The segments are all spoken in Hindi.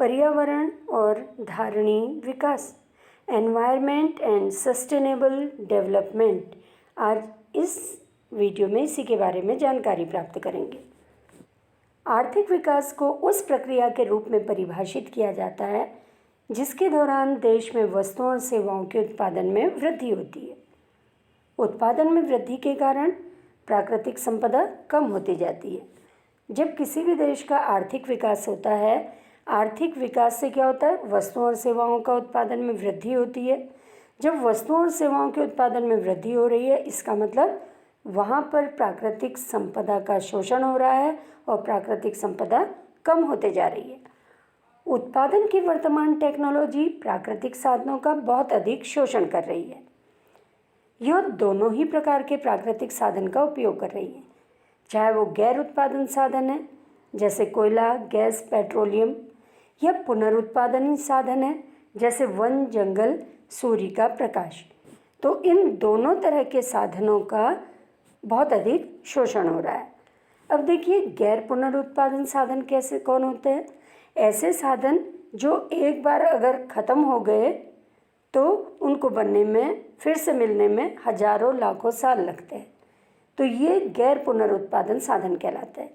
पर्यावरण और धारणी विकास, एनवायरनमेंट एंड सस्टेनेबल डेवलपमेंट। आज इस वीडियो में इसी के बारे में जानकारी प्राप्त करेंगे। आर्थिक विकास को उस प्रक्रिया के रूप में परिभाषित किया जाता है जिसके दौरान देश में वस्तुओं और सेवाओं के उत्पादन में वृद्धि होती है। उत्पादन में वृद्धि के कारण प्राकृतिक संपदा कम होती जाती है। जब किसी भी देश का आर्थिक विकास होता है, आर्थिक विकास से क्या होता है? वस्तुओं और सेवाओं का उत्पादन में वृद्धि होती है। जब वस्तुओं और सेवाओं के उत्पादन में वृद्धि हो रही है, इसका मतलब वहाँ पर प्राकृतिक संपदा का शोषण हो रहा है और प्राकृतिक संपदा कम होते जा रही है। उत्पादन की वर्तमान टेक्नोलॉजी प्राकृतिक साधनों का बहुत अधिक शोषण कर रही है। यह दोनों ही प्रकार के प्राकृतिक साधन का उपयोग कर रही है, चाहे वो गैर उत्पादन साधन है जैसे कोयला, गैस, पेट्रोलियम, या पुनरुत्पादन साधन है जैसे वन, जंगल, सूर्य का प्रकाश। तो इन दोनों तरह के साधनों का बहुत अधिक शोषण हो रहा है। अब देखिए, गैर पुनरुत्पादन साधन कौन होते हैं? ऐसे साधन जो एक बार अगर ख़त्म हो गए तो उनको बनने में, फिर से मिलने में हजारों लाखों साल लगते हैं। तो ये गैर पुनरुत्पादन साधन कहलाते हैं।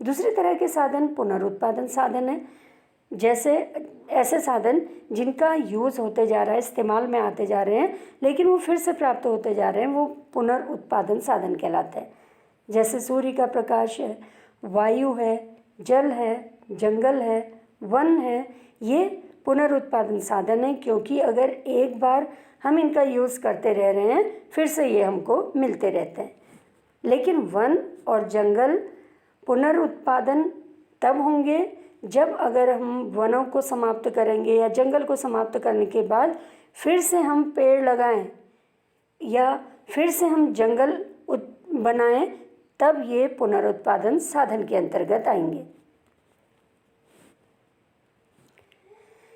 दूसरी तरह के साधन पुनरुत्पादन साधन है, जैसे ऐसे साधन जिनका यूज़ होते जा रहा है, इस्तेमाल में आते जा रहे हैं, लेकिन वो फिर से प्राप्त होते जा रहे हैं, वो पुनरुत्पादन साधन कहलाते हैं। जैसे सूर्य का प्रकाश है, वायु है, जल है, जंगल है, वन है, ये पुनरुत्पादन साधन है, क्योंकि अगर एक बार हम इनका यूज़ करते रह रहे हैं, फिर से ये हमको मिलते रहते हैं। लेकिन वन और जंगल पुनरुत्पादन तब होंगे जब अगर हम वनों को समाप्त करेंगे या जंगल को समाप्त करने के बाद फिर से हम पेड़ लगाएं या फिर से हम जंगल बनाएं, तब ये पुनरुत्पादन साधन के अंतर्गत आएंगे।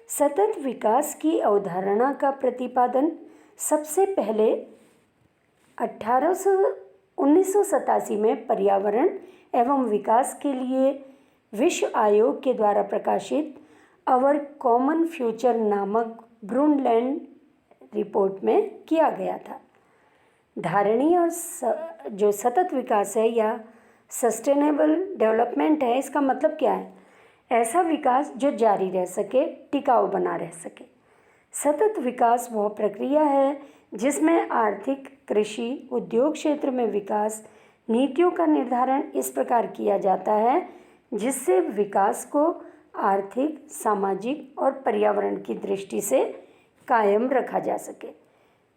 सतत विकास की अवधारणा का प्रतिपादन सबसे पहले 1987 में पर्यावरण एवं विकास के लिए विश्व आयोग के द्वारा प्रकाशित अवर कॉमन फ्यूचर नामक ब्रूनलैंड रिपोर्ट में किया गया था। धारणीय और जो सतत विकास है या सस्टेनेबल डेवलपमेंट है, इसका मतलब क्या है? ऐसा विकास जो जारी रह सके, टिकाऊ बना रह सके। सतत विकास वह प्रक्रिया है जिसमें आर्थिक, कृषि, उद्योग क्षेत्र में विकास नीतियों का निर्धारण इस प्रकार किया जाता है जिससे विकास को आर्थिक, सामाजिक और पर्यावरण की दृष्टि से कायम रखा जा सके।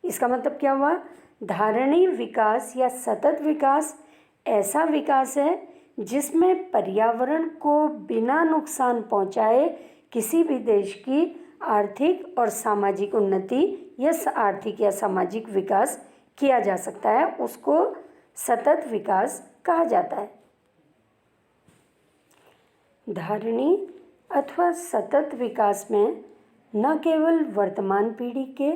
इसका मतलब क्या हुआ? धारणीय विकास या सतत विकास ऐसा विकास है जिसमें पर्यावरण को बिना नुकसान पहुंचाए किसी भी देश की आर्थिक और सामाजिक उन्नति या आर्थिक या सामाजिक विकास किया जा सकता है, उसको सतत विकास कहा जाता है। धारणीय अथवा सतत विकास में न केवल वर्तमान पीढ़ी के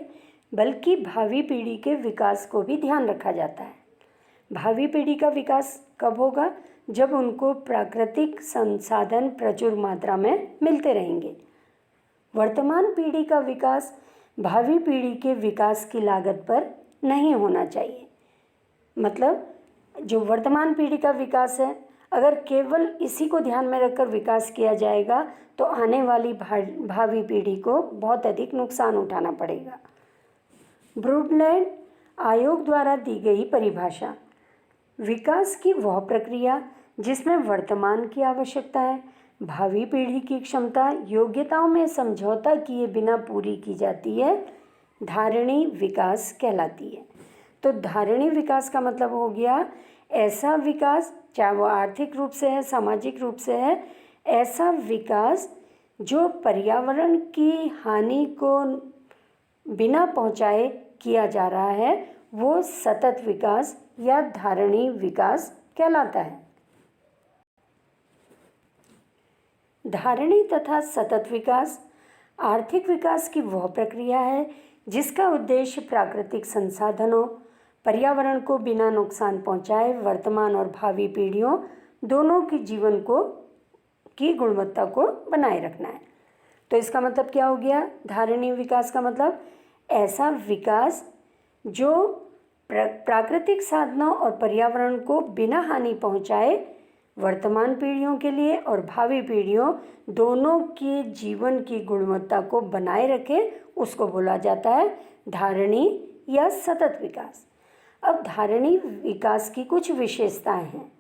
बल्कि भावी पीढ़ी के विकास को भी ध्यान रखा जाता है। भावी पीढ़ी का विकास कब होगा? जब उनको प्राकृतिक संसाधन प्रचुर मात्रा में मिलते रहेंगे। वर्तमान पीढ़ी का विकास भावी पीढ़ी के विकास की लागत पर नहीं होना चाहिए। मतलब जो वर्तमान पीढ़ी का विकास है, अगर केवल इसी को ध्यान में रखकर विकास किया जाएगा तो आने वाली भावी पीढ़ी को बहुत अधिक नुकसान उठाना पड़ेगा। ब्रूनलैंड आयोग द्वारा दी गई परिभाषा: विकास की वह प्रक्रिया जिसमें वर्तमान की आवश्यकताएं भावी पीढ़ी की क्षमता, योग्यताओं में समझौता किए बिना पूरी की जाती है, धारणीय विकास कहलाती है। तो धारणीय विकास का मतलब हो गया ऐसा विकास, चाहे वो आर्थिक रूप से है, सामाजिक रूप से है, ऐसा विकास जो पर्यावरण की हानि को बिना पहुंचाए किया जा रहा है, वो सतत विकास या धारणीय विकास कहलाता है। धारणीय तथा सतत विकास आर्थिक विकास की वह प्रक्रिया है जिसका उद्देश्य प्राकृतिक संसाधनों, पर्यावरण को बिना नुकसान पहुंचाए वर्तमान और भावी पीढ़ियों दोनों के जीवन की गुणवत्ता को बनाए रखना है। तो इसका मतलब क्या हो गया? धारणीय विकास का मतलब ऐसा विकास जो प्राकृतिक साधनों और पर्यावरण को बिना हानि पहुंचाए वर्तमान पीढ़ियों के लिए और भावी पीढ़ियों दोनों के जीवन की गुणवत्ता को बनाए रखे, उसको बोला जाता है धारणीय या सतत विकास। अब धारणीय विकास की कुछ विशेषताएं हैं।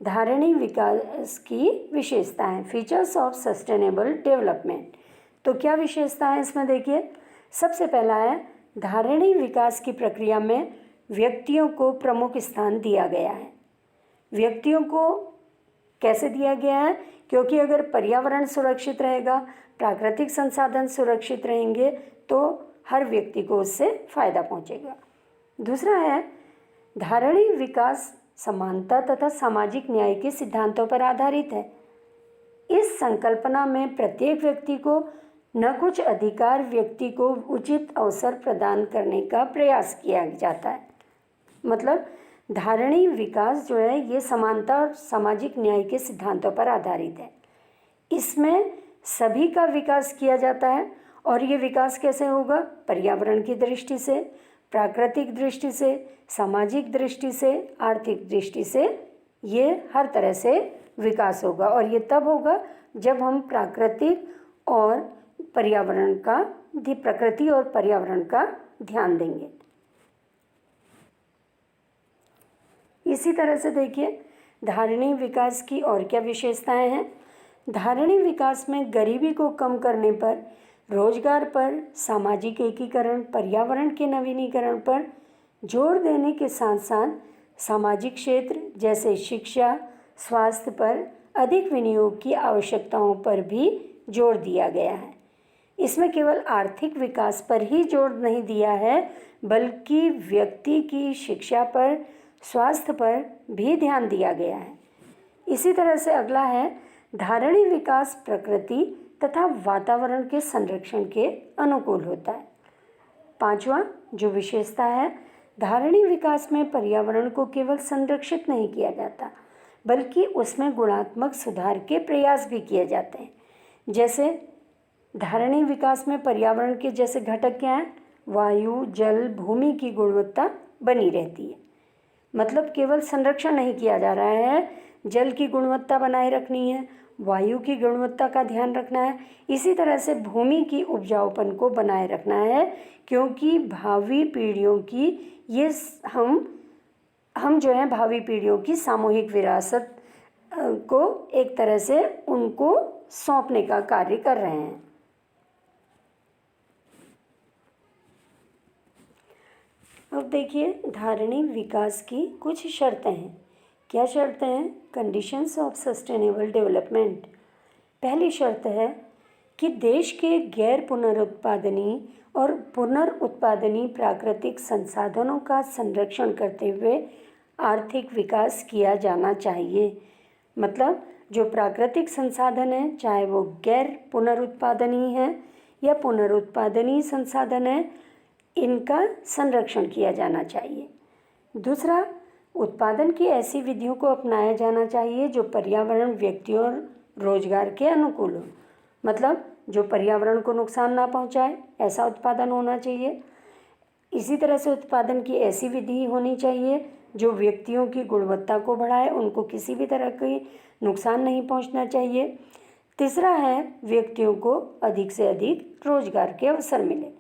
धारणीय विकास की विशेषताएं, फीचर्स ऑफ सस्टेनेबल डेवलपमेंट। तो क्या विशेषता है इसमें? देखिए, सबसे पहला है धारणीय विकास की प्रक्रिया में व्यक्तियों को प्रमुख स्थान दिया गया है। व्यक्तियों को कैसे दिया गया है? क्योंकि अगर पर्यावरण सुरक्षित रहेगा, प्राकृतिक संसाधन सुरक्षित रहेंगे तो हर व्यक्ति को उससे फायदा पहुंचेगा। दूसरा है धारणीय विकास समानता तथा सामाजिक न्याय के सिद्धांतों पर आधारित है। इस संकल्पना में प्रत्येक व्यक्ति को न कुछ अधिकार, व्यक्ति को उचित अवसर प्रदान करने का प्रयास किया जाता है। मतलब धारणीय विकास जो है ये समानता और सामाजिक न्याय के सिद्धांतों पर आधारित है। इसमें सभी का विकास किया जाता है और ये विकास कैसे होगा? पर्यावरण की दृष्टि से, प्राकृतिक दृष्टि से, सामाजिक दृष्टि से, आर्थिक दृष्टि से, ये हर तरह से विकास होगा। और ये तब होगा जब हम प्राकृतिक और प्रकृति और पर्यावरण का ध्यान देंगे। इसी तरह से देखिए धारणीय विकास की और क्या विशेषताएं हैं। धारणीय विकास में गरीबी को कम करने पर, रोजगार पर, सामाजिक एकीकरण, पर्यावरण के नवीनीकरण पर जोर देने के साथ साथ सामाजिक क्षेत्र जैसे शिक्षा, स्वास्थ्य पर अधिक विनियोग की आवश्यकताओं पर भी जोर दिया गया है। इसमें केवल आर्थिक विकास पर ही जोर नहीं दिया है, बल्कि व्यक्ति की शिक्षा पर, स्वास्थ्य पर भी ध्यान दिया गया है। इसी तरह से अगला है धारणीय विकास प्रकृति तथा वातावरण के संरक्षण के अनुकूल होता है। पांचवा जो विशेषता है, धारणीय विकास में पर्यावरण को केवल संरक्षित नहीं किया जाता, बल्कि उसमें गुणात्मक सुधार के प्रयास भी किए जाते हैं। जैसे धारणीय विकास में पर्यावरण के जैसे घटक क्या हैं? वायु, जल, भूमि की गुणवत्ता बनी रहती है। मतलब केवल संरक्षण नहीं किया जा रहा है, जल की गुणवत्ता बनाए रखनी है, वायु की गुणवत्ता का ध्यान रखना है, इसी तरह से भूमि की उपजाऊपन को बनाए रखना है, क्योंकि भावी पीढ़ियों की ये हम जो है भावी पीढ़ियों की सामूहिक विरासत को एक तरह से उनको सौंपने का कार्य कर रहे हैं। अब देखिए धारणीय विकास की कुछ शर्तें हैं। क्या शर्तें हैं? Conditions of sustainable development. पहली शर्त है कि देश के गैर पुनरुत्पादनीय और पुनरुत्पादनीय प्राकृतिक संसाधनों का संरक्षण करते हुए आर्थिक विकास किया जाना चाहिए। मतलब जो प्राकृतिक संसाधन हैं, चाहे वो गैर पुनरुत्पादनीय हैं या पुनरुत्पादनीय संसाधन हैं, इनका संरक्षण किया जाना चाहिए। दूसरा, उत्पादन की ऐसी विधियों को अपनाया जाना चाहिए जो पर्यावरण, व्यक्तियों और रोजगार के अनुकूल हो। मतलब जो पर्यावरण को नुकसान ना पहुंचाए, ऐसा उत्पादन होना चाहिए। इसी तरह से उत्पादन की ऐसी विधि होनी चाहिए जो व्यक्तियों की गुणवत्ता को बढ़ाए, उनको किसी भी तरह की नुकसान नहीं पहुंचना चाहिए। तीसरा है व्यक्तियों को अधिक से अधिक रोजगार के अवसर मिले।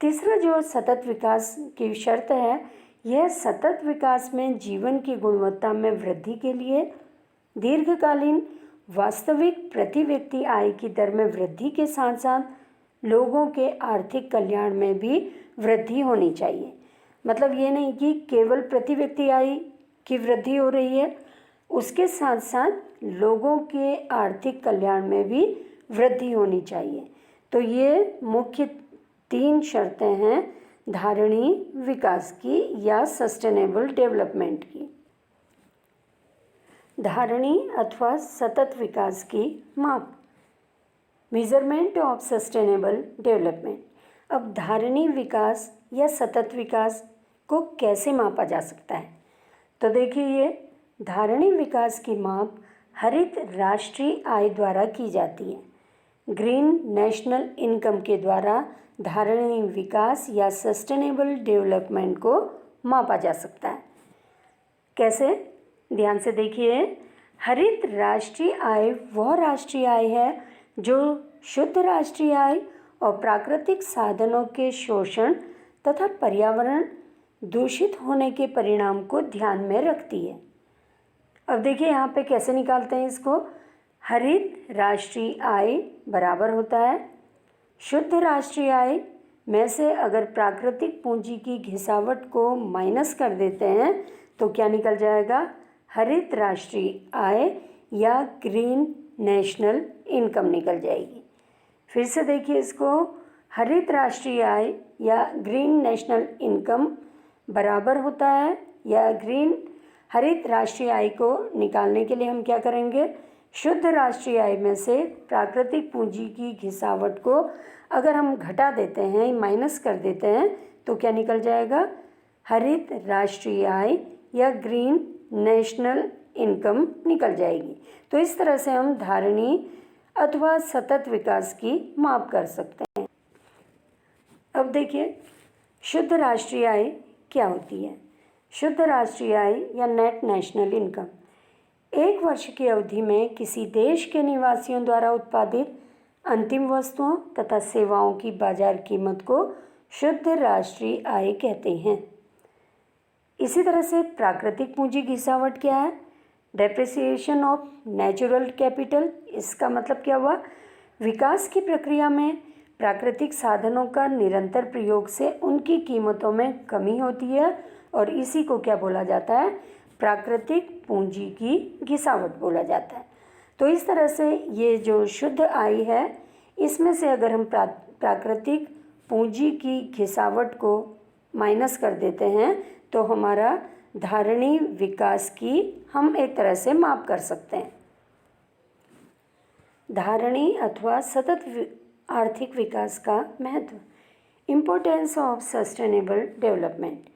तीसरा जो सतत विकास की शर्त है, यह सतत विकास में जीवन की गुणवत्ता में वृद्धि के लिए दीर्घकालीन वास्तविक प्रति व्यक्ति आय की दर में वृद्धि के साथ साथ लोगों के आर्थिक कल्याण में भी वृद्धि होनी चाहिए। मतलब ये नहीं कि केवल प्रति व्यक्ति आय की वृद्धि हो रही है, उसके साथ साथ लोगों के आर्थिक कल्याण में भी वृद्धि होनी चाहिए। तो ये मुख्य 3 शर्तें हैं धारणीय विकास की या सस्टेनेबल डेवलपमेंट की। धारणीय अथवा सतत विकास की माप, मेजरमेंट ऑफ सस्टेनेबल डेवलपमेंट। अब धारणीय विकास या सतत विकास को कैसे मापा जा सकता है? तो देखिए ये धारणीय विकास की माप हरित राष्ट्रीय आय द्वारा की जाती है। ग्रीन नेशनल इनकम के द्वारा धारणीय विकास या सस्टेनेबल डेवलपमेंट को मापा जा सकता है। कैसे? ध्यान से देखिए, हरित राष्ट्रीय आय वह राष्ट्रीय आय है जो शुद्ध राष्ट्रीय आय और प्राकृतिक साधनों के शोषण तथा पर्यावरण दूषित होने के परिणाम को ध्यान में रखती है। अब देखिए यहाँ पे कैसे निकालते हैं इसको। हरित राष्ट्रीय आय बराबर होता है शुद्ध राष्ट्रीय आय में से अगर प्राकृतिक पूंजी की घिसावट को माइनस कर देते हैं तो क्या निकल जाएगा? हरित राष्ट्रीय आय या ग्रीन नेशनल इनकम निकल जाएगी। फिर से देखिए इसको, हरित राष्ट्रीय आय या ग्रीन नेशनल इनकम बराबर होता है या हरित राष्ट्रीय आय को निकालने के लिए हम क्या करेंगे? शुद्ध राष्ट्रीय आय में से प्राकृतिक पूंजी की घिसावट को अगर हम घटा देते हैं, माइनस कर देते हैं तो क्या निकल जाएगा? हरित राष्ट्रीय आय या ग्रीन नेशनल इनकम निकल जाएगी। तो इस तरह से हम धारणीय अथवा सतत विकास की माप कर सकते हैं। अब देखिए शुद्ध राष्ट्रीय आय क्या होती है। शुद्ध राष्ट्रीय आय या नेट नेशनल इनकम एक वर्ष की अवधि में किसी देश के निवासियों द्वारा उत्पादित अंतिम वस्तुओं तथा सेवाओं की बाजार कीमत को शुद्ध राष्ट्रीय आय कहते हैं। इसी तरह से प्राकृतिक पूंजी घिसावट क्या है? Depreciation of natural capital. इसका मतलब क्या हुआ? विकास की प्रक्रिया में प्राकृतिक साधनों का निरंतर प्रयोग से उनकी कीमतों में कमी होती है और इसी को क्या बोला जाता है? प्राकृतिक पूंजी की घिसावट बोला जाता है। तो इस तरह से ये जो शुद्ध आय है इसमें से अगर हम प्राकृतिक पूंजी की घिसावट को माइनस कर देते हैं तो हमारा धारणीय विकास की हम एक तरह से माप कर सकते हैं। धारणीय अथवा सतत आर्थिक विकास का महत्व, इम्पोर्टेंस ऑफ सस्टेनेबल डेवलपमेंट।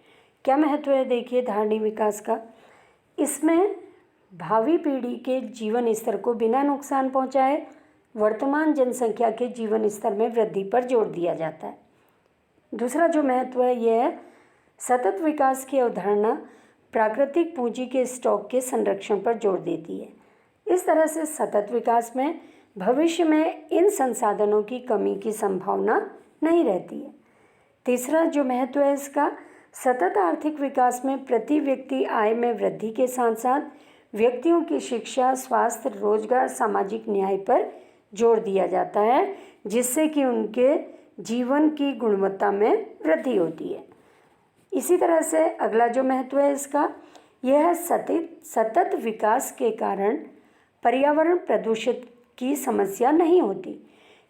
क्या महत्व है देखिए धारणीय विकास का। इसमें भावी पीढ़ी के जीवन स्तर को बिना नुकसान पहुंचाए वर्तमान जनसंख्या के जीवन स्तर में वृद्धि पर जोर दिया जाता है। दूसरा जो महत्व है यह है सतत विकास की अवधारणा प्राकृतिक पूंजी के स्टॉक के संरक्षण पर जोर देती है। इस तरह से सतत विकास में भविष्य में इन संसाधनों की कमी की संभावना नहीं रहती है। तीसरा जो महत्व है इसका, सतत आर्थिक विकास में प्रति व्यक्ति आय में वृद्धि के साथ साथ व्यक्तियों की शिक्षा, स्वास्थ्य, रोजगार, सामाजिक न्याय पर जोर दिया जाता है जिससे कि उनके जीवन की गुणवत्ता में वृद्धि होती है। इसी तरह से अगला जो महत्व है इसका, यह है सतत विकास के कारण पर्यावरण प्रदूषित की समस्या नहीं होती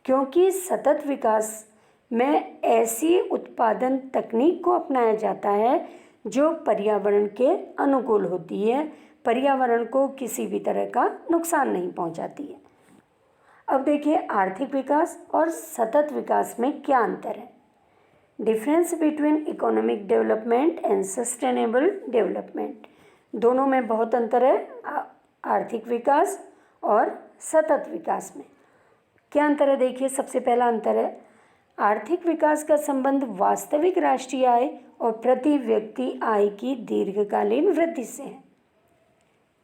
क्योंकि सतत विकास में ऐसी उत्पादन तकनीक को अपनाया जाता है जो पर्यावरण के अनुकूल होती है, पर्यावरण को किसी भी तरह का नुकसान नहीं पहुंचाती है। अब देखिए आर्थिक विकास और सतत विकास में क्या अंतर है। Difference between economic development and sustainable development, दोनों में बहुत अंतर है। आर्थिक विकास और सतत विकास में क्या अंतर है देखिए। सबसे पहला अंतर है आर्थिक विकास का संबंध वास्तविक राष्ट्रीय आय और प्रति व्यक्ति आय की दीर्घकालीन वृद्धि से है,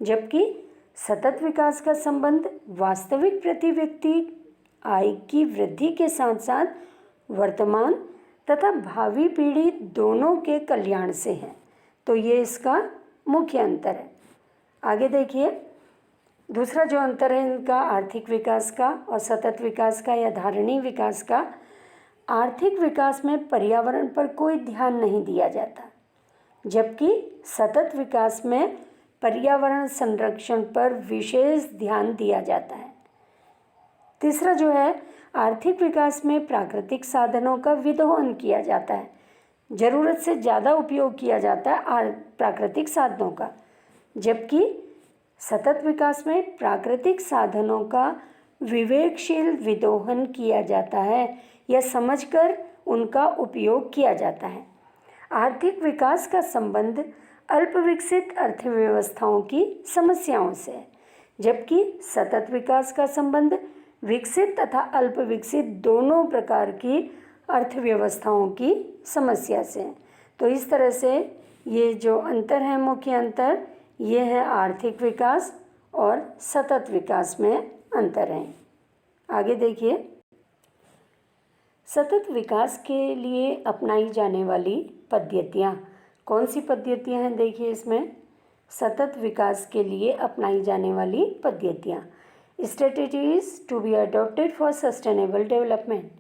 जबकि सतत विकास का संबंध वास्तविक प्रति व्यक्ति आय की वृद्धि के साथ साथ वर्तमान तथा भावी पीढ़ी दोनों के कल्याण से है। तो ये इसका मुख्य अंतर है। आगे देखिए दूसरा जो अंतर है इनका आर्थिक विकास का और सतत विकास का या धारणीय विकास का, आर्थिक विकास में पर्यावरण पर कोई ध्यान नहीं दिया जाता, जबकि सतत विकास में पर्यावरण संरक्षण पर विशेष ध्यान दिया जाता है। तीसरा जो है आर्थिक विकास में प्राकृतिक साधनों का विदोहन किया जाता है, ज़रूरत से ज़्यादा उपयोग किया जाता है प्राकृतिक साधनों का, जबकि सतत विकास में प्राकृतिक साधनों का विवेकशील विदोहन किया जाता है या समझकर उनका उपयोग किया जाता है। आर्थिक विकास का संबंध अल्प विकसित अर्थव्यवस्थाओं की समस्याओं से है, जबकि सतत विकास का संबंध विकसित तथा अल्प विकसित दोनों प्रकार की अर्थव्यवस्थाओं की समस्या से है। तो इस तरह से ये जो अंतर है, मुख्य अंतर ये है आर्थिक विकास और सतत विकास में अंतर है। आगे देखिए, सतत विकास के लिए अपनाई जाने वाली पद्धतियाँ कौन सी पद्धतियाँ हैं? देखिए इसमें सतत विकास के लिए अपनाई जाने वाली पद्धतियाँ, strategies to be adopted for sustainable development.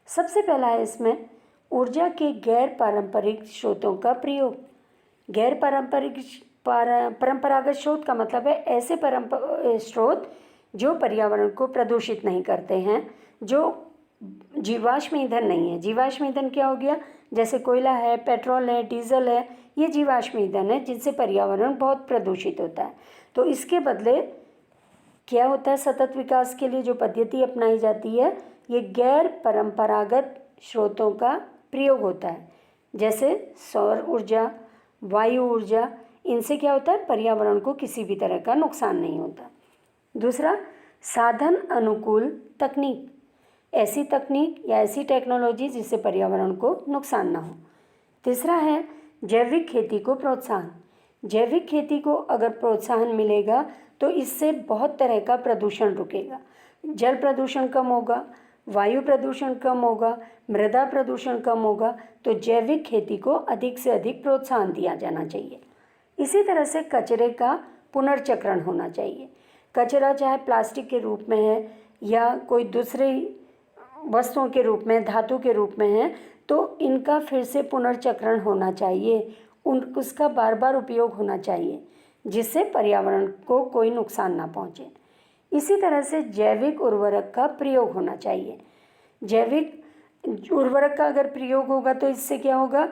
सबसे पहला है इसमें ऊर्जा के गैर पारंपरिक स्रोतों का प्रयोग। गैर परंपरागत स्रोत का मतलब है ऐसे स्रोत जो पर्यावरण को प्रदूषित नहीं करते हैं, जो जीवाश्म ईंधन नहीं है। जीवाश्म ईंधन क्या हो गया? जैसे कोयला है, पेट्रोल है, डीजल है, ये जीवाश्म ईंधन है जिनसे पर्यावरण बहुत प्रदूषित होता है। तो इसके बदले क्या होता है, सतत विकास के लिए जो पद्धति अपनाई जाती है ये गैर परंपरागत स्रोतों का प्रयोग होता है, जैसे सौर ऊर्जा, वायु ऊर्जा। इनसे क्या होता है, पर्यावरण को किसी भी तरह का नुकसान नहीं होता। दूसरा, साधन अनुकूल तकनीक, ऐसी तकनीक या ऐसी टेक्नोलॉजी जिससे पर्यावरण को नुकसान ना हो। तीसरा है जैविक खेती को प्रोत्साहन। जैविक खेती को अगर प्रोत्साहन मिलेगा तो इससे बहुत तरह का प्रदूषण रुकेगा। जल प्रदूषण कम होगा, वायु प्रदूषण कम होगा, मृदा प्रदूषण कम होगा। तो जैविक खेती को अधिक से अधिक प्रोत्साहन दिया जाना चाहिए। इसी तरह से कचरे का पुनर्चक्रण होना चाहिए। कचरा चाहे प्लास्टिक के रूप में है या कोई दूसरी वस्तुओं के रूप में, धातु के रूप में है, तो इनका फिर से पुनर्चक्रण होना चाहिए, उसका बार बार उपयोग होना चाहिए जिससे पर्यावरण को कोई नुकसान ना पहुँचे। इसी तरह से जैविक उर्वरक का प्रयोग होना चाहिए। जैविक उर्वरक का अगर प्रयोग होगा तो इससे क्या होगा,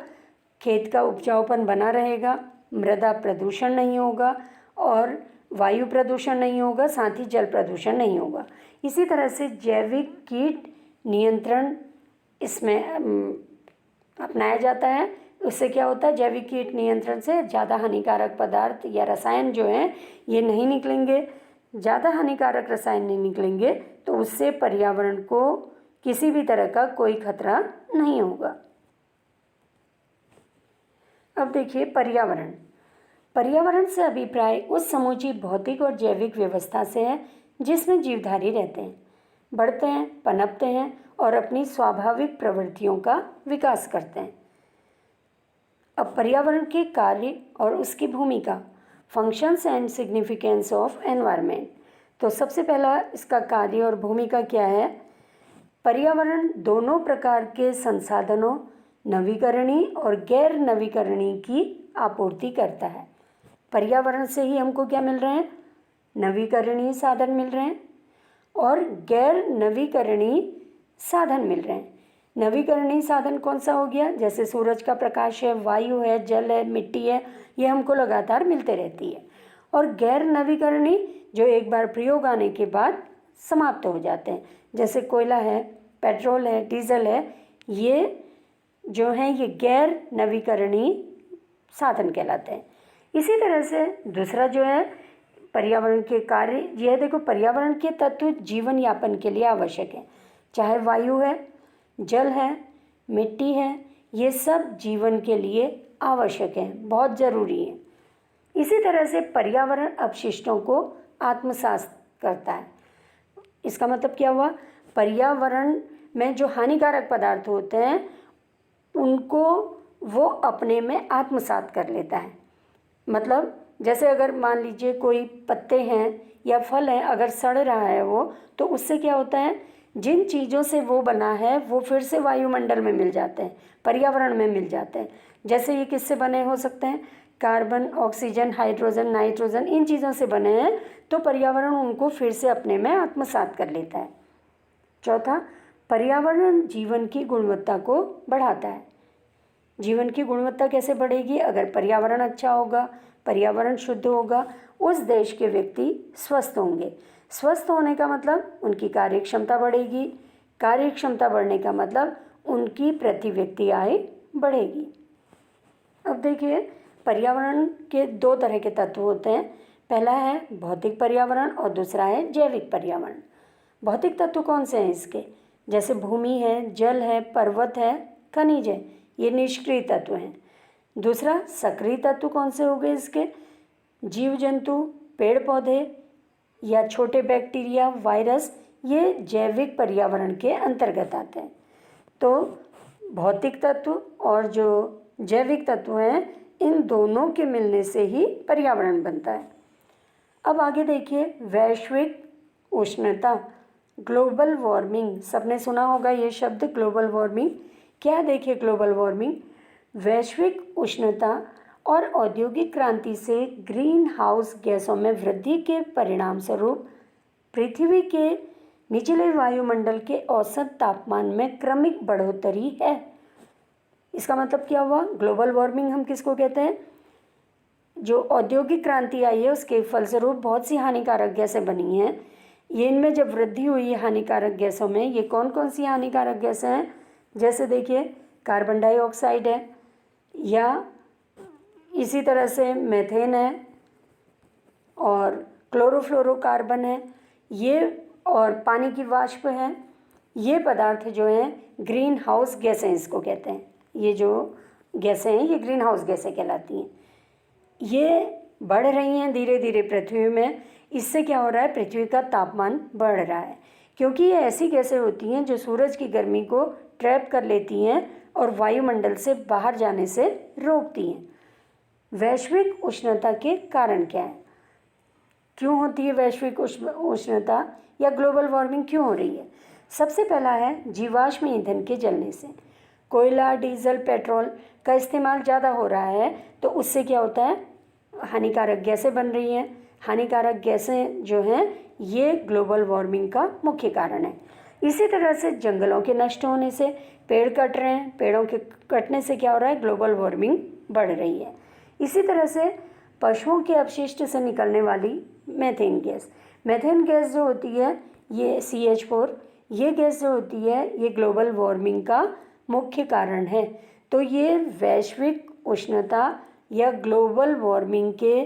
खेत का उपजाऊपन बना रहेगा, मृदा प्रदूषण नहीं होगा और वायु प्रदूषण नहीं होगा, साथ ही जल प्रदूषण नहीं होगा। इसी तरह से जैविक कीट नियंत्रण इसमें अपनाया जाता है। उससे क्या होता है, जैविक कीट नियंत्रण से ज़्यादा हानिकारक पदार्थ या रसायन जो हैं ये नहीं निकलेंगे। ज़्यादा हानिकारक रसायन नहीं निकलेंगे तो उससे पर्यावरण को किसी भी तरह का कोई खतरा नहीं होगा। अब देखिए पर्यावरण। पर्यावरण से अभिप्राय उस समूची भौतिक और जैविक व्यवस्था से है जिसमें जीवधारी रहते हैं, बढ़ते हैं, पनपते हैं और अपनी स्वाभाविक प्रवृत्तियों का विकास करते हैं। अब पर्यावरण के कार्य और उसकी भूमिका, functions and significance of environment. तो सबसे पहला इसका कार्य और भूमिका क्या है? पर्यावरण दोनों प्रकार के संसाधनों, नवीकरणीय और गैर नवीकरणीय की आपूर्ति करता है। पर्यावरण से ही हमको क्या मिल रहे हैं? नवीकरणीय साधन मिल रहे हैं और गैर नवीकरणीय साधन मिल रहे हैं। नवीकरणीय साधन कौन सा हो गया? जैसे सूरज का प्रकाश है, वायु है, जल है, मिट्टी है, ये हमको लगातार मिलते रहती है। और गैर नवीकरणीय जो एक बार प्रयोग आने के बाद समाप्त हो जाते हैं, जैसे कोयला है, पेट्रोल है, डीजल है, ये जो हैं ये गैर नवीकरणीय साधन कहलाते हैं। इसी तरह से दूसरा जो है पर्यावरण के कार्य, यह देखो पर्यावरण के तत्व जीवन यापन के लिए आवश्यक है। चाहे वायु है, जल है, मिट्टी है, ये सब जीवन के लिए आवश्यक है, बहुत ज़रूरी है। इसी तरह से पर्यावरण अपशिष्टों को आत्मसात करता है। इसका मतलब क्या हुआ? पर्यावरण में जो हानिकारक पदार्थ होते हैं उनको वो अपने में आत्मसात कर लेता है। मतलब जैसे अगर मान लीजिए कोई पत्ते हैं या फल हैं, अगर सड़ रहा है वो, तो उससे क्या होता है, जिन चीज़ों से वो बना है वो फिर से वायुमंडल में मिल जाते हैं, पर्यावरण में मिल जाते हैं। जैसे ये किससे बने हो सकते हैं? कार्बन, ऑक्सीजन, हाइड्रोजन, नाइट्रोजन, इन चीज़ों से बने हैं, तो पर्यावरण उनको फिर से अपने में आत्मसात कर लेता है। चौथा, पर्यावरण जीवन की गुणवत्ता को बढ़ाता है। जीवन की गुणवत्ता कैसे बढ़ेगी? अगर पर्यावरण अच्छा होगा, पर्यावरण शुद्ध होगा, उस देश के व्यक्ति स्वस्थ होंगे। स्वस्थ होने का मतलब उनकी कार्यक्षमता बढ़ेगी, कार्यक्षमता बढ़ने का मतलब उनकी प्रति व्यक्ति आय बढ़ेगी। अब देखिए पर्यावरण के दो तरह के तत्व होते हैं, पहला है भौतिक पर्यावरण और दूसरा है जैविक पर्यावरण। भौतिक तत्व कौन से हैं इसके? जैसे भूमि है, जल है, पर्वत है, खनिज है, ये निष्क्रिय तत्व हैं। दूसरा, सक्रिय तत्व कौन से हो गए इसके? जीव जंतु, पेड़ पौधे या छोटे बैक्टीरिया, वायरस, ये जैविक पर्यावरण के अंतर्गत आते हैं। तो भौतिक तत्व और जो जैविक तत्व हैं, इन दोनों के मिलने से ही पर्यावरण बनता है। अब आगे देखिए, वैश्विक उष्णता, ग्लोबल वार्मिंग, सबने सुना होगा ये शब्द ग्लोबल वार्मिंग। क्या है? देखिए, ग्लोबल वार्मिंग वैश्विक उष्णता और औद्योगिक क्रांति से ग्रीन हाउस गैसों में वृद्धि के परिणाम स्वरूप पृथ्वी के निचले वायुमंडल के औसत तापमान में क्रमिक बढ़ोतरी है। इसका मतलब क्या हुआ? ग्लोबल वार्मिंग हम किसको कहते हैं? जो औद्योगिक क्रांति आई है उसके फलस्वरूप बहुत सी हानिकारक गैसें बनी हैं। ये इनमें जब वृद्धि हुई है हानिकारक गैसों में, ये कौन कौन सी हानिकारक गैसें हैं? जैसे देखिए, कार्बन डाइऑक्साइड है, या इसी तरह से मेथेन है और क्लोरोफ्लोरोकार्बन है, ये और पानी की वाष्प है। ये पदार्थ जो हैं ग्रीन हाउस गैसें इसको कहते हैं। ये जो गैसें हैं ये ग्रीन हाउस गैसें कहलाती हैं। ये बढ़ रही हैं धीरे धीरे पृथ्वी में। इससे क्या हो रहा है? पृथ्वी का तापमान बढ़ रहा है, क्योंकि ये ऐसी गैसें होती हैं जो सूरज की गर्मी को ट्रैप कर लेती हैं और वायुमंडल से बाहर जाने से रोकती हैं। वैश्विक उष्णता के कारण क्या है? क्यों होती है वैश्विक उष्णता या ग्लोबल वार्मिंग क्यों हो रही है? सबसे पहला है जीवाश्म ईंधन के जलने से। कोयला, डीजल, पेट्रोल का इस्तेमाल ज़्यादा हो रहा है, तो उससे क्या होता है? हानिकारक गैसें बन रही हैं। हानिकारक गैसें जो हैं ये ग्लोबल वार्मिंग का मुख्य कारण है। इसी तरह से जंगलों के नष्ट होने से, पेड़ कट रहे हैं, पेड़ों के कटने से क्या हो रहा है? ग्लोबल वार्मिंग बढ़ रही है। इसी तरह से पशुओं के अपशिष्ट से निकलने वाली मेथेन गैस जो होती है, ये CH4, ये गैस जो होती है ये ग्लोबल वार्मिंग का मुख्य कारण है। तो ये वैश्विक उष्णता या ग्लोबल वार्मिंग के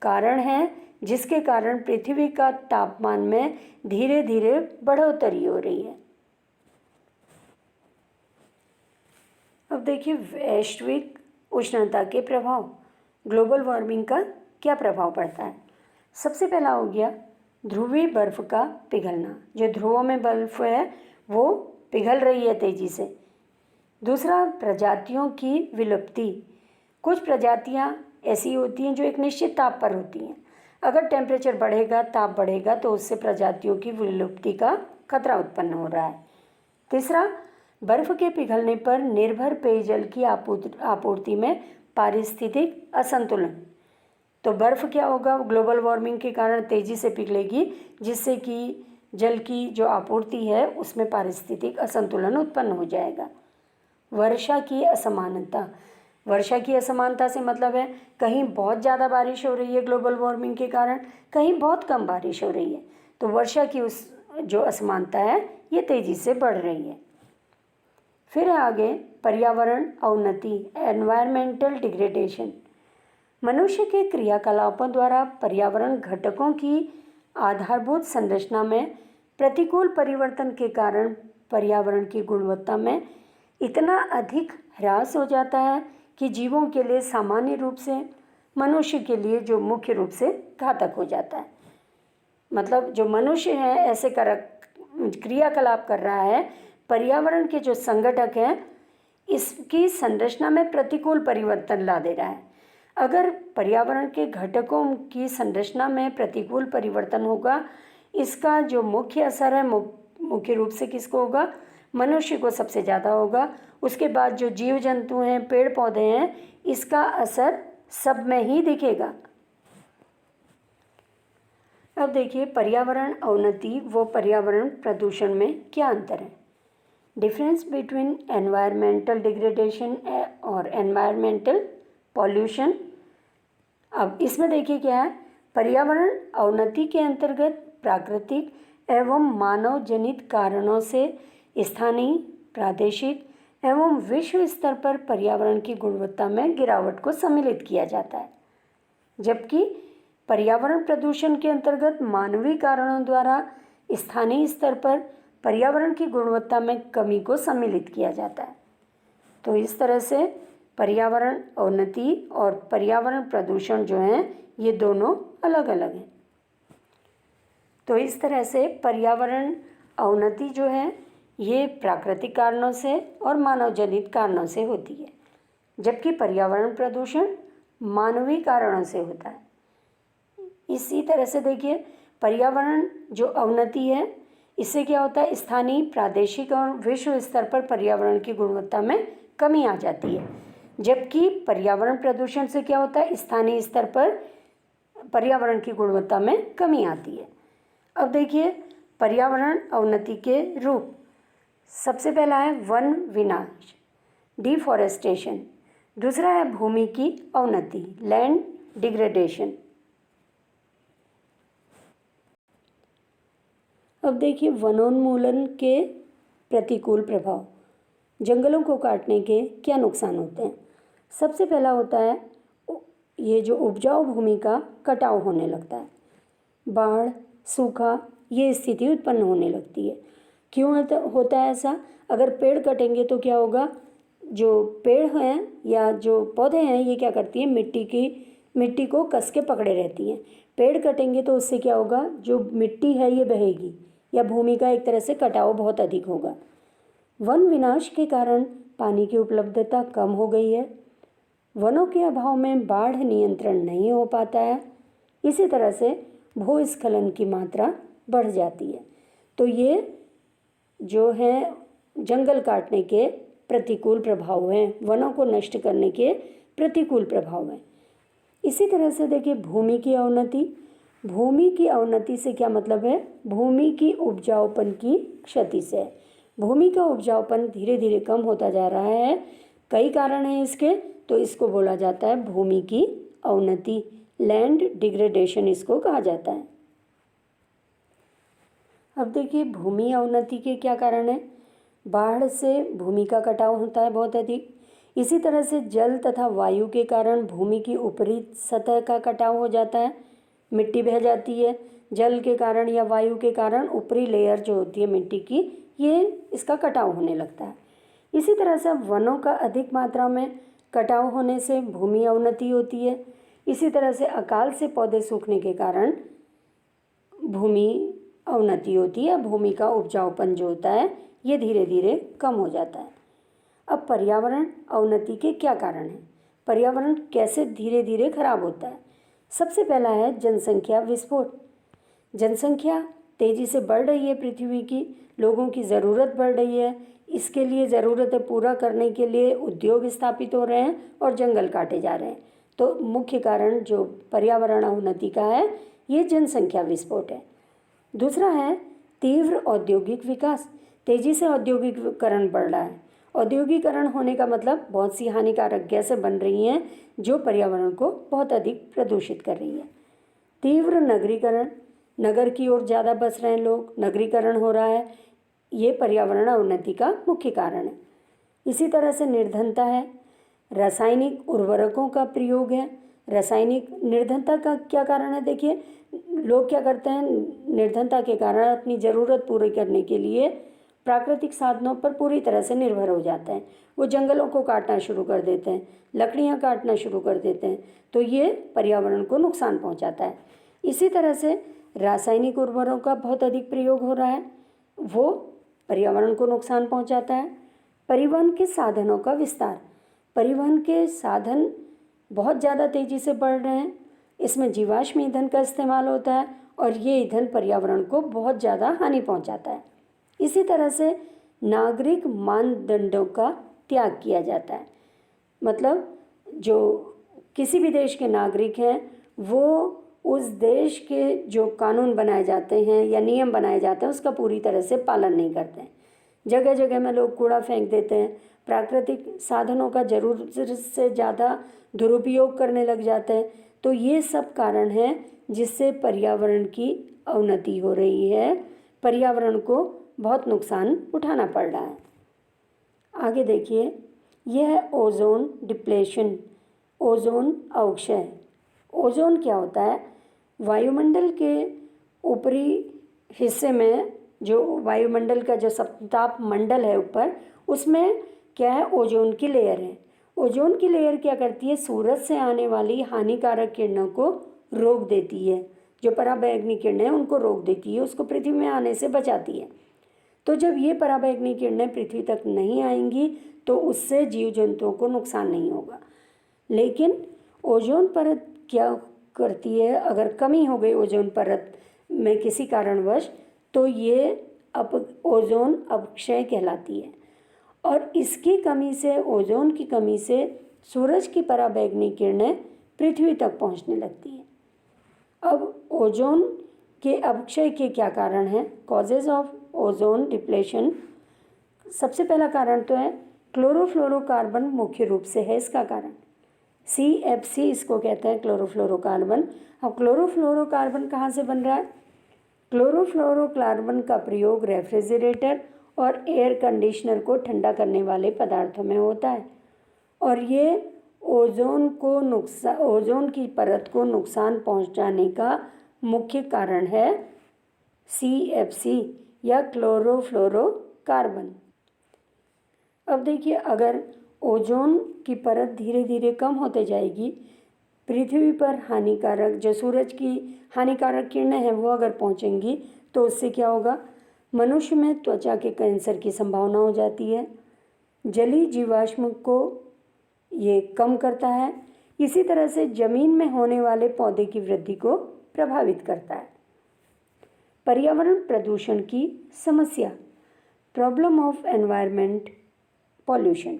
कारण है, जिसके कारण पृथ्वी का तापमान में धीरे धीरे बढ़ोतरी हो रही है। अब देखिए, वैश्विक उष्णता के प्रभाव, ग्लोबल वार्मिंग का क्या प्रभाव पड़ता है? सबसे पहला हो गया ध्रुवीय बर्फ का पिघलना। जो ध्रुवों में बर्फ है वो पिघल रही है तेजी से। दूसरा, प्रजातियों की विलुप्ति। कुछ प्रजातियां ऐसी होती हैं जो एक निश्चित ताप पर होती हैं। अगर टेम्परेचर बढ़ेगा, ताप बढ़ेगा, तो उससे प्रजातियों की विलुप्ति का खतरा उत्पन्न हो रहा है। तीसरा, बर्फ के पिघलने पर निर्भर पेयजल की आपूर्ति में पारिस्थितिक असंतुलन। तो बर्फ़ क्या होगा? ग्लोबल वार्मिंग के कारण तेज़ी से पिघलेगी, जिससे कि जल की जो आपूर्ति है उसमें पारिस्थितिक असंतुलन उत्पन्न हो जाएगा। वर्षा की असमानता से मतलब है कहीं बहुत ज़्यादा बारिश हो रही है ग्लोबल वार्मिंग के कारण, कहीं बहुत कम बारिश हो रही है, तो वर्षा की उस जो असमानता है ये तेज़ी से बढ़ रही है। फिर आगे पर्यावरण अवनति, एनवायरमेंटल डिग्रेडेशन। मनुष्य के क्रियाकलापों द्वारा पर्यावरण घटकों की आधारभूत संरचना में प्रतिकूल परिवर्तन के कारण पर्यावरण की गुणवत्ता में इतना अधिक ह्रास हो जाता है कि जीवों के लिए सामान्य रूप से, मनुष्य के लिए जो मुख्य रूप से घातक हो जाता है। मतलब जो मनुष्य है ऐसे क्रियाकलाप कर रहा है, पर्यावरण के जो संगठक हैं इसकी संरचना में प्रतिकूल परिवर्तन ला दे रहा है। अगर पर्यावरण के घटकों की संरचना में प्रतिकूल परिवर्तन होगा, इसका जो मुख्य असर है मुख्य रूप से किसको होगा? मनुष्य को सबसे ज़्यादा होगा। उसके बाद जो जीव जंतु हैं, पेड़ पौधे हैं, इसका असर सब में ही दिखेगा। अब देखिए, पर्यावरण अवनति व पर्यावरण प्रदूषण में क्या अंतर है? डिफरेंस बिटवीन एनवायरमेंटल डिग्रेडेशन और एनवायरमेंटल पॉल्यूशन। अब इसमें देखिए क्या है, पर्यावरण अवनति के अंतर्गत प्राकृतिक एवं मानव जनित कारणों से स्थानीय, प्रादेशिक एवं विश्व स्तर पर पर्यावरण की गुणवत्ता में गिरावट को सम्मिलित किया जाता है, जबकि पर्यावरण प्रदूषण के अंतर्गत मानवीय कारणों द्वारा स्थानीय स्तर पर पर्यावरण की गुणवत्ता में कमी को सम्मिलित किया जाता है। तो इस तरह से पर्यावरण अवनति और पर्यावरण प्रदूषण जो हैं ये दोनों अलग अलग हैं। तो इस तरह से पर्यावरण अवनति जो है ये प्राकृतिक कारणों से और मानव जनित कारणों से होती है, जबकि पर्यावरण प्रदूषण मानवीय कारणों से होता है। इसी तरह से देखिए, पर्यावरण जो अवनति है इससे क्या होता है, स्थानीय, प्रादेशिक और विश्व स्तर पर पर्यावरण की गुणवत्ता में कमी आ जाती है, जबकि पर्यावरण प्रदूषण से क्या होता है, स्थानीय स्तर पर पर्यावरण की गुणवत्ता में कमी आती है। अब देखिए पर्यावरण अवनति के रूप, सबसे पहला है वन विनाश, डिफॉरेस्टेशन। दूसरा है भूमि की अवनति, लैंड डिग्रेडेशन। अब देखिए वनोन्मूलन के प्रतिकूल प्रभाव, जंगलों को काटने के क्या नुकसान होते हैं। सबसे पहला होता है ये जो उपजाऊ भूमि का कटाव होने लगता है, बाढ़, सूखा, ये स्थिति उत्पन्न होने लगती है। क्यों होता है ऐसा, अगर पेड़ कटेंगे तो क्या होगा, जो पेड़ हैं या जो पौधे हैं ये क्या करती हैं, मिट्टी को कस के पकड़े रहती हैं। पेड़ कटेंगे तो उससे क्या होगा, जो मिट्टी है ये बहेगी या भूमि का एक तरह से कटाव बहुत अधिक होगा। वन विनाश के कारण पानी की उपलब्धता कम हो गई है। वनों के अभाव में बाढ़ नियंत्रण नहीं हो पाता है। इसी तरह से भूस्खलन की मात्रा बढ़ जाती है। तो ये जो है जंगल काटने के प्रतिकूल प्रभाव हैं, वनों को नष्ट करने के प्रतिकूल प्रभाव हैं। इसी तरह से देखिए भूमि की अवनति, भूमि की अवनति से क्या मतलब है, भूमि की उपजाऊपन की क्षति से। भूमि का उपजाऊपन धीरे धीरे कम होता जा रहा है, कई कारण हैं इसके, तो इसको बोला जाता है भूमि की अवनति, लैंड डिग्रेडेशन इसको कहा जाता है। अब देखिए भूमि अवनति के क्या कारण हैं। बाढ़ से भूमि का कटाव होता है बहुत अधिक। इसी तरह से जल तथा वायु के कारण भूमि की ऊपरी सतह का कटाव हो जाता है, मिट्टी बह जाती है। जल के कारण या वायु के कारण ऊपरी लेयर जो होती है मिट्टी की, ये इसका कटाव होने लगता है। इसी तरह से वनों का अधिक मात्रा में कटाव होने से भूमि अवनति होती है। इसी तरह से अकाल से पौधे सूखने के कारण भूमि अवनति होती है, भूमि का उपजाऊपन जो होता है ये धीरे धीरे कम हो जाता है। अब पर्यावरण अवनति के क्या कारण हैं, पर्यावरण कैसे धीरे धीरे खराब होता है। सबसे पहला है जनसंख्या विस्फोट। जनसंख्या तेज़ी से बढ़ रही है पृथ्वी की, लोगों की ज़रूरत बढ़ रही है, इसके लिए ज़रूरतें पूरा करने के लिए उद्योग स्थापित हो रहे हैं और जंगल काटे जा रहे हैं। तो मुख्य कारण जो पर्यावरण अवनति का है ये जनसंख्या विस्फोट है। दूसरा है तीव्र औद्योगिक विकास, तेज़ी से औद्योगिकरण बढ़ रहा है। औद्योगिकरण होने का मतलब बहुत सी हानिकारक गैसें बन रही हैं जो पर्यावरण को बहुत अधिक प्रदूषित कर रही है। तीव्र नगरीकरण, नगर की ओर ज़्यादा बस रहे हैं लोग, नगरीकरण हो रहा है, ये पर्यावरण अवनति का मुख्य कारण है। इसी तरह से निर्धनता है, रासायनिक उर्वरकों का प्रयोग है। रासायनिक निर्धनता का क्या कारण है, देखिए लोग क्या करते हैं, निर्धनता के कारण अपनी ज़रूरत पूरी करने के लिए प्राकृतिक साधनों पर पूरी तरह से निर्भर हो जाते हैं। वो जंगलों को काटना शुरू कर देते हैं, लकड़ियाँ काटना शुरू कर देते हैं, तो ये पर्यावरण को नुकसान पहुंचाता है। इसी तरह से रासायनिक उर्वरकों का बहुत अधिक प्रयोग हो रहा है, वो पर्यावरण को नुकसान पहुंचाता है। परिवहन के साधनों का विस्तार, परिवहन के साधन बहुत ज़्यादा तेज़ी से बढ़ रहे हैं, इसमें जीवाश्म ईंधन का इस्तेमाल होता है और ये ईंधन पर्यावरण को बहुत ज़्यादा हानि पहुंचाता है। इसी तरह से नागरिक मानदंडों का त्याग किया जाता है, मतलब जो किसी भी देश के नागरिक हैं वो उस देश के जो कानून बनाए जाते हैं या नियम बनाए जाते हैं उसका पूरी तरह से पालन नहीं करते हैं। जगह जगह में लोग कूड़ा फेंक देते हैं, प्राकृतिक साधनों का ज़रूरत से ज़्यादा दुरुपयोग करने लग जाते हैं। तो ये सब कारण हैं जिससे पर्यावरण की अवनति हो रही है, पर्यावरण को बहुत नुकसान उठाना पड़ रहा है। आगे देखिए, यह है ओजोन डिप्लेशन, ओजोन अवक्षय। ओजोन क्या होता है, वायुमंडल के ऊपरी हिस्से में जो वायुमंडल का जो सप्ताप मंडल है ऊपर, उसमें क्या है, ओजोन की लेयर है। ओजोन की लेयर क्या करती है, सूरज से आने वाली हानिकारक किरणों को रोक देती है। जो पराबैंगनी किरणें हैं उनको रोक देती है, उसको पृथ्वी में आने से बचाती है। तो जब ये पराबैंगनी किरणें पृथ्वी तक नहीं आएंगी तो उससे जीव जंतुओं को नुकसान नहीं होगा। लेकिन ओजोन परत क्या करती है, अगर कमी हो गई ओजोन परत में किसी कारणवश, तो ये ओजोन अपक्षय कहलाती है। और इसकी कमी से, ओजोन की कमी से सूरज की पराबैंगनी किरणें पृथ्वी तक पहुंचने लगती हैं। अब ओजोन के अपक्षय के क्या कारण हैं, कॉजेज ऑफ ओजोन डिप्लेशन। सबसे पहला कारण तो है क्लोरोफ्लोरोकार्बन, मुख्य रूप से है इसका कारण। CFC इसको कहते हैं, क्लोरोफ्लोरोकार्बन। अब क्लोरोफ्लोरोकार्बन कहाँ से बन रहा है, क्लोरोफ्लोरोकार्बन का प्रयोग रेफ्रिजरेटर और एयर कंडीशनर को ठंडा करने वाले पदार्थों में होता है। और ये ओजोन की परत को नुकसान पहुंचाने का मुख्य कारण है CFC या क्लोरोफ्लोरोकार्बन। अब देखिए, अगर ओजोन की परत धीरे धीरे कम होते जाएगी, पृथ्वी पर हानिकारक जो सूरज की हानिकारक किरणें हैं वो अगर पहुंचेंगी, तो उससे क्या होगा, मनुष्य में त्वचा के कैंसर की संभावना हो जाती है। जलीय जीवाश्म को ये कम करता है। इसी तरह से जमीन में होने वाले पौधे की वृद्धि को प्रभावित करता है। पर्यावरण प्रदूषण की समस्या, प्रॉब्लम ऑफ एनवायरनमेंट पॉल्यूशन।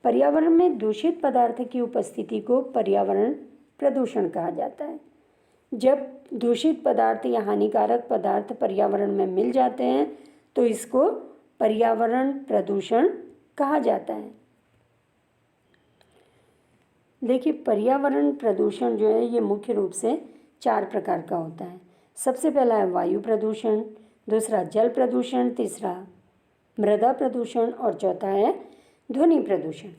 पर्यावरण में दूषित पदार्थ की उपस्थिति को पर्यावरण प्रदूषण कहा जाता है। जब दूषित पदार्थ या हानिकारक पदार्थ पर्यावरण में मिल जाते हैं तो इसको पर्यावरण प्रदूषण कहा जाता है। देखिए, पर्यावरण प्रदूषण जो है ये मुख्य रूप से 4 प्रकार का होता है। सबसे पहला है वायु प्रदूषण, दूसरा जल प्रदूषण, तीसरा मृदा प्रदूषण और चौथा है ध्वनि प्रदूषण।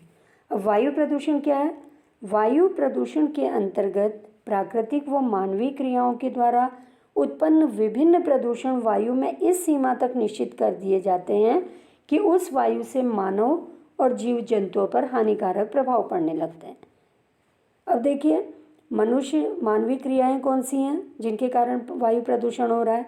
अब वायु प्रदूषण क्या है, वायु प्रदूषण के अंतर्गत प्राकृतिक व मानवीय क्रियाओं के द्वारा उत्पन्न विभिन्न प्रदूषण वायु में इस सीमा तक निश्चित कर दिए जाते हैं कि उस वायु से मानव और जीव जंतुओं पर हानिकारक प्रभाव पड़ने लगते हैं। अब देखिए, मानवीय क्रियाएं कौन सी हैं जिनके कारण वायु प्रदूषण हो रहा है।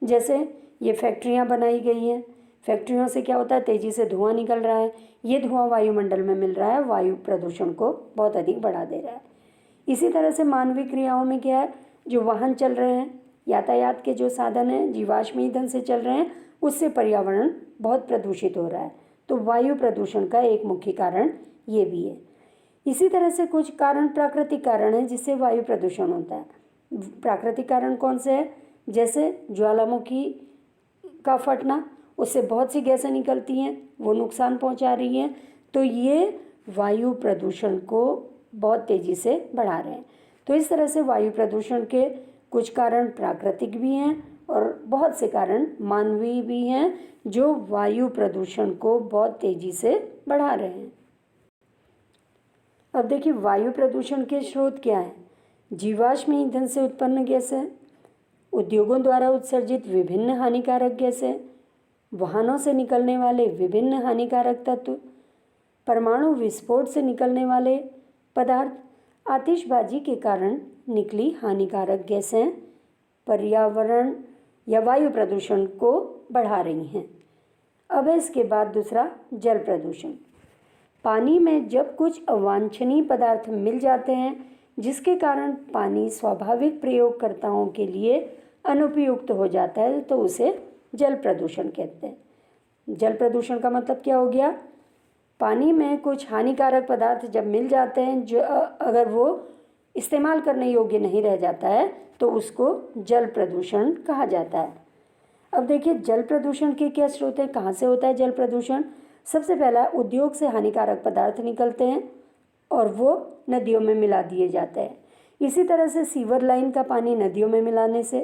जैसे ये फैक्ट्रियां बनाई गई हैं, फैक्ट्रियों से क्या होता है, तेज़ी से धुआं निकल रहा है। ये धुआं वायुमंडल में मिल रहा है, वायु प्रदूषण को बहुत अधिक बढ़ा दे रहा है। इसी तरह से मानवीय क्रियाओं में क्या है, जो वाहन चल रहे हैं, यातायात के जो साधन हैं जीवाश्म ईंधन से चल रहे हैं, उससे पर्यावरण बहुत प्रदूषित हो रहा है। तो वायु प्रदूषण का एक मुख्य कारण ये भी है। इसी तरह से कुछ कारण प्राकृतिक कारण हैं जिससे वायु प्रदूषण होता है। प्राकृतिक कारण कौन से हैं, जैसे ज्वालामुखी का फटना, उससे बहुत सी गैसें निकलती हैं, वो नुकसान पहुंचा रही हैं। तो ये वायु प्रदूषण को बहुत तेज़ी से बढ़ा रहे हैं। तो इस तरह से वायु प्रदूषण के कुछ कारण प्राकृतिक भी हैं और बहुत से कारण मानवीय भी हैं जो वायु प्रदूषण को बहुत तेज़ी से बढ़ा रहे हैं। अब देखिए, वायु प्रदूषण के स्रोत क्या हैं, जीवाश्म ईंधन से उत्पन्न गैसें, उद्योगों द्वारा उत्सर्जित विभिन्न हानिकारक गैसें, वाहनों से निकलने वाले विभिन्न हानिकारक तत्व, परमाणु विस्फोट से निकलने वाले पदार्थ, आतिशबाजी के कारण निकली हानिकारक गैसें पर्यावरण या वायु प्रदूषण को बढ़ा रही हैं। अब है इसके बाद दूसरा जल प्रदूषण। पानी में जब कुछ अवांछनीय पदार्थ मिल जाते हैं जिसके कारण पानी स्वाभाविक प्रयोगकर्ताओं के लिए अनुपयुक्त हो जाता है तो उसे जल प्रदूषण कहते हैं। जल प्रदूषण का मतलब क्या हो गया, पानी में कुछ हानिकारक पदार्थ जब मिल जाते हैं जो अगर वो इस्तेमाल करने योग्य नहीं रह जाता है तो उसको जल प्रदूषण कहा जाता है। अब देखिए, जल प्रदूषण के क्या स्रोत हैं, कहाँ से होता है जल प्रदूषण। सबसे पहला, उद्योग से हानिकारक पदार्थ निकलते हैं और वो नदियों में मिला दिए जाते हैं। इसी तरह से सीवर लाइन का पानी नदियों में मिलाने से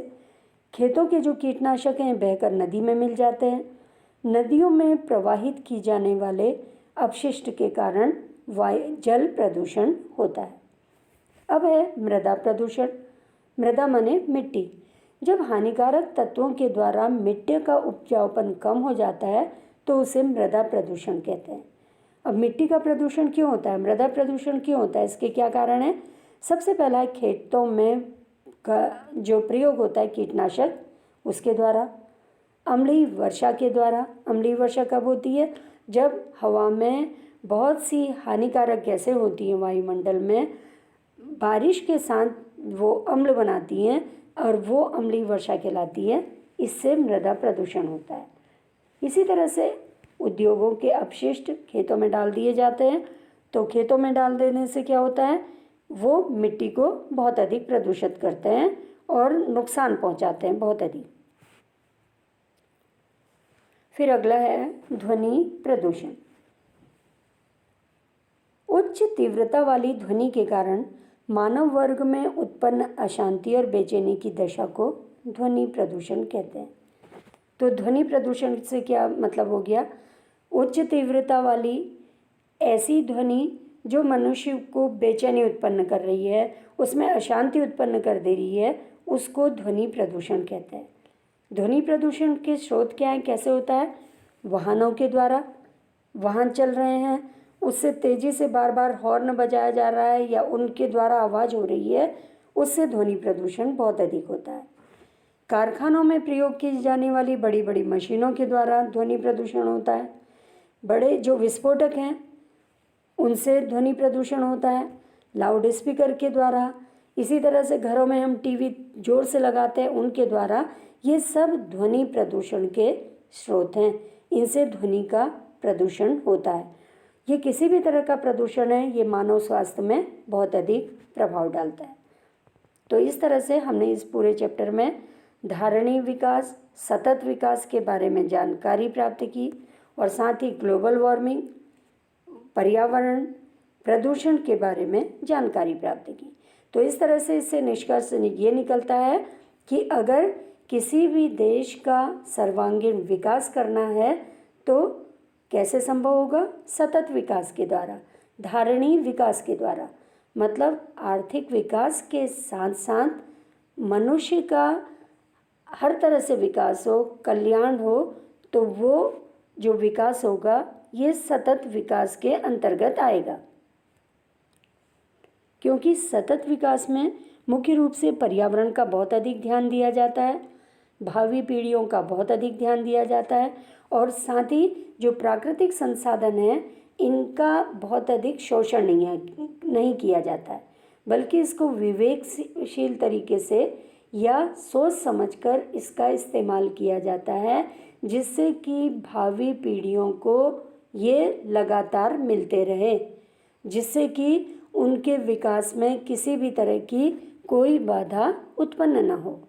खेतों के जो कीटनाशक हैं बहकर नदी में मिल जाते हैं। नदियों में प्रवाहित की जाने वाले अपशिष्ट के कारण जल प्रदूषण होता है। अब है मृदा प्रदूषण। मृदा माने मिट्टी। जब हानिकारक तत्वों के द्वारा मिट्टी का उपजाऊपन कम हो जाता है तो उसे मृदा प्रदूषण कहते हैं। अब मिट्टी का प्रदूषण क्यों होता है, मृदा प्रदूषण क्यों होता है, इसके क्या कारण है? सबसे पहला है खेतों में का जो प्रयोग होता है कीटनाशक, उसके द्वारा, अम्लीय वर्षा के द्वारा। अम्लीय वर्षा कब होती है? जब हवा में बहुत सी हानिकारक गैसें होती हैं वायुमंडल में, बारिश के साथ वो अम्ल बनाती हैं और वो अम्लीय वर्षा कहलाती है। इससे मृदा प्रदूषण होता है। इसी तरह से उद्योगों के अपशिष्ट खेतों में डाल दिए जाते हैं, तो खेतों में डाल देने से क्या होता है, वो मिट्टी को बहुत अधिक प्रदूषित करते हैं और नुकसान पहुंचाते हैं बहुत अधिक। फिर अगला है ध्वनि प्रदूषण। उच्च तीव्रता वाली ध्वनि के कारण मानव वर्ग में उत्पन्न अशांति और बेचैनी की दशा को ध्वनि प्रदूषण कहते हैं। तो ध्वनि प्रदूषण से क्या मतलब हो गया? उच्च तीव्रता वाली ऐसी ध्वनि जो मनुष्य को बेचैनी उत्पन्न कर रही है, उसमें अशांति उत्पन्न कर दे रही है, उसको ध्वनि प्रदूषण कहते हैं। ध्वनि प्रदूषण के स्रोत क्या है, कैसे होता है? वाहनों के द्वारा, वाहन चल रहे हैं, उससे तेज़ी से बार बार हॉर्न बजाया जा रहा है या उनके द्वारा आवाज़ हो रही है, उससे ध्वनि प्रदूषण बहुत अधिक होता है। कारखानों में प्रयोग की जाने वाली बड़ी बड़ी मशीनों के द्वारा ध्वनि प्रदूषण होता है। बड़े जो विस्फोटक हैं उनसे ध्वनि प्रदूषण होता है, लाउड स्पीकर के द्वारा। इसी तरह से घरों में हम टीवी जोर से लगाते हैं, उनके द्वारा। ये सब ध्वनि प्रदूषण के स्रोत हैं, इनसे ध्वनि का प्रदूषण होता है। ये किसी भी तरह का प्रदूषण है, ये मानव स्वास्थ्य में बहुत अधिक प्रभाव डालता है। तो इस तरह से हमने इस पूरे चैप्टर में धारणीय विकास, सतत विकास के बारे में जानकारी प्राप्त की और साथ ही ग्लोबल वार्मिंग, पर्यावरण प्रदूषण के बारे में जानकारी प्राप्त की। तो इस तरह से इससे निष्कर्ष ये निकलता है कि अगर किसी भी देश का सर्वांगीण विकास करना है तो कैसे संभव होगा? सतत विकास के द्वारा, धारणीय विकास के द्वारा। मतलब आर्थिक विकास के साथ साथ मनुष्य का हर तरह से विकास हो, कल्याण हो, तो वो जो विकास होगा ये सतत विकास के अंतर्गत आएगा। क्योंकि सतत विकास में मुख्य रूप से पर्यावरण का बहुत अधिक ध्यान दिया जाता है, भावी पीढ़ियों का बहुत अधिक ध्यान दिया जाता है और साथ ही जो प्राकृतिक संसाधन है इनका बहुत अधिक शोषण नहीं किया जाता है, बल्कि इसको विवेकशील तरीके से या सोच समझकर इसका इस्तेमाल किया जाता है, जिससे कि भावी पीढ़ियों को ये लगातार मिलते रहे, जिससे कि उनके विकास में किसी भी तरह की कोई बाधा उत्पन्न न हो।